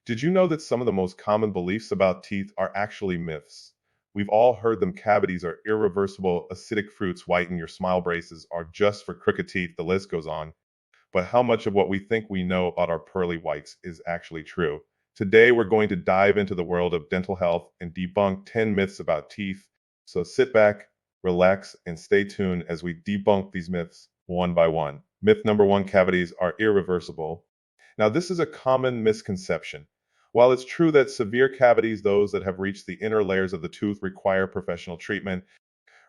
Did you know that some of the most common beliefs about teeth are actually myths? We've all heard them: cavities are irreversible, acidic fruits whiten your smile, braces are just for crooked teeth, the list goes on. But how much of what we think we know about our pearly whites is actually true? Today, we're going to dive into the world of dental health and debunk 10 myths about teeth. So sit back, relax, and stay tuned as we debunk these myths one by one. Myth number one: cavities are irreversible. Now, this is a common misconception. While it's true that severe cavities, those that have reached the inner layers of the tooth, require professional treatment,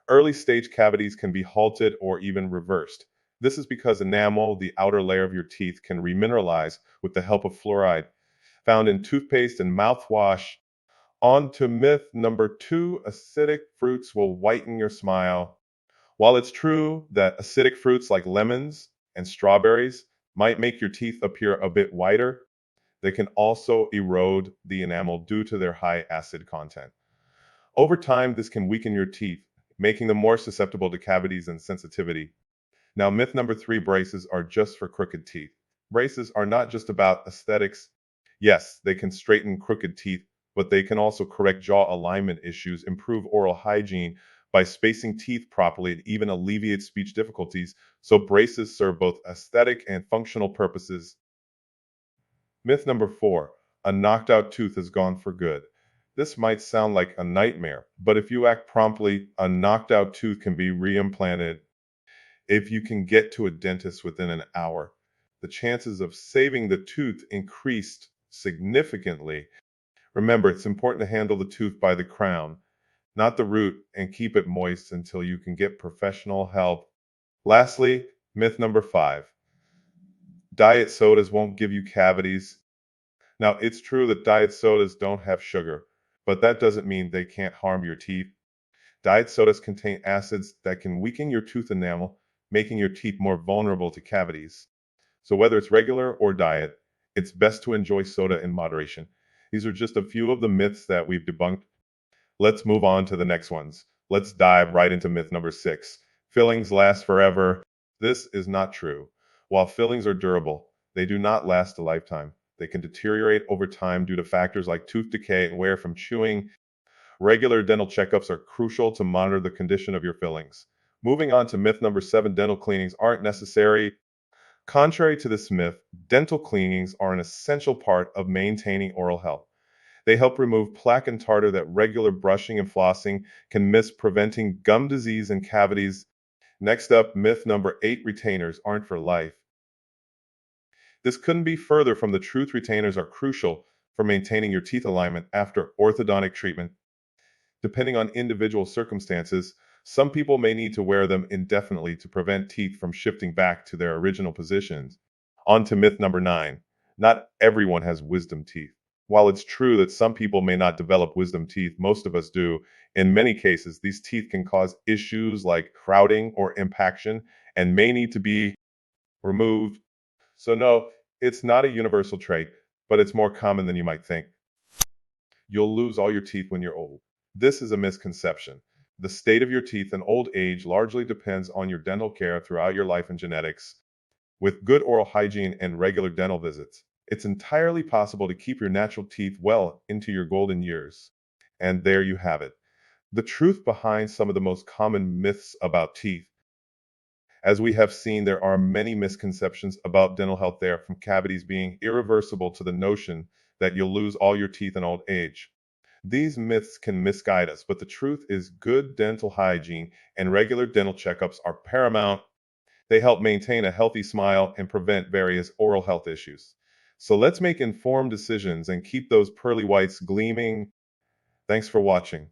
early stage cavities can be halted or even reversed. This is because enamel, the outer layer of your teeth, can remineralize with the help of fluoride found in toothpaste and mouthwash. On to myth number two: acidic fruits will whiten your smile. While it's true that acidic fruits like lemons and strawberries might make your teeth appear a bit whiter, they can also erode the enamel due to their high acid content. Over time, this can weaken your teeth, making them more susceptible to cavities and sensitivity. Now, myth number three: braces are just for crooked teeth. Braces are not just about aesthetics. Yes, they can straighten crooked teeth, but they can also correct jaw alignment issues, improve oral hygiene by spacing teeth properly, and even alleviate speech difficulties. So braces serve both aesthetic and functional purposes. Myth number four: a knocked out tooth is gone for good. This might sound like a nightmare, but if you act promptly, a knocked out tooth can be reimplanted. If you can get to a dentist within an hour, the chances of saving the tooth increased significantly. Remember, it's important to handle the tooth by the crown, not the root, and keep it moist until you can get professional help. Lastly, myth number five: diet sodas won't give you cavities. Now, it's true that diet sodas don't have sugar, but that doesn't mean they can't harm your teeth. Diet sodas contain acids that can weaken your tooth enamel, making your teeth more vulnerable to cavities. So whether it's regular or diet, it's best to enjoy soda in moderation. These are just a few of the myths that we've debunked. Let's move on to the next ones. Let's dive right into myth number six: fillings last forever. This is not true. While fillings are durable, they do not last a lifetime. They can deteriorate over time due to factors like tooth decay and wear from chewing. Regular dental checkups are crucial to monitor the condition of your fillings. Moving on to myth number seven: dental cleanings aren't necessary. Contrary to this myth, dental cleanings are an essential part of maintaining oral health. They help remove plaque and tartar that regular brushing and flossing can miss, preventing gum disease and cavities. Next up, myth number eight: retainers aren't for life. This couldn't be further from the truth. Retainers are crucial for maintaining your teeth alignment after orthodontic treatment. Depending on individual circumstances, some people may need to wear them indefinitely to prevent teeth from shifting back to their original positions. On to myth number nine: not everyone has wisdom teeth. While it's true that some people may not develop wisdom teeth, most of us do. In many cases, these teeth can cause issues like crowding or impaction and may need to be removed. So no, it's not a universal trait, but it's more common than you might think. You'll lose all your teeth when you're old. This is a misconception. The state of your teeth in old age largely depends on your dental care throughout your life and genetics. With good oral hygiene and regular dental visits, it's entirely possible to keep your natural teeth well into your golden years. And there you have it: the truth behind some of the most common myths about teeth. As we have seen, there are many misconceptions about dental health there, from cavities being irreversible to the notion that you'll lose all your teeth in old age. These myths can misguide us, but the truth is good dental hygiene and regular dental checkups are paramount. They help maintain a healthy smile and prevent various oral health issues. So let's make informed decisions and keep those pearly whites gleaming. Thanks for watching.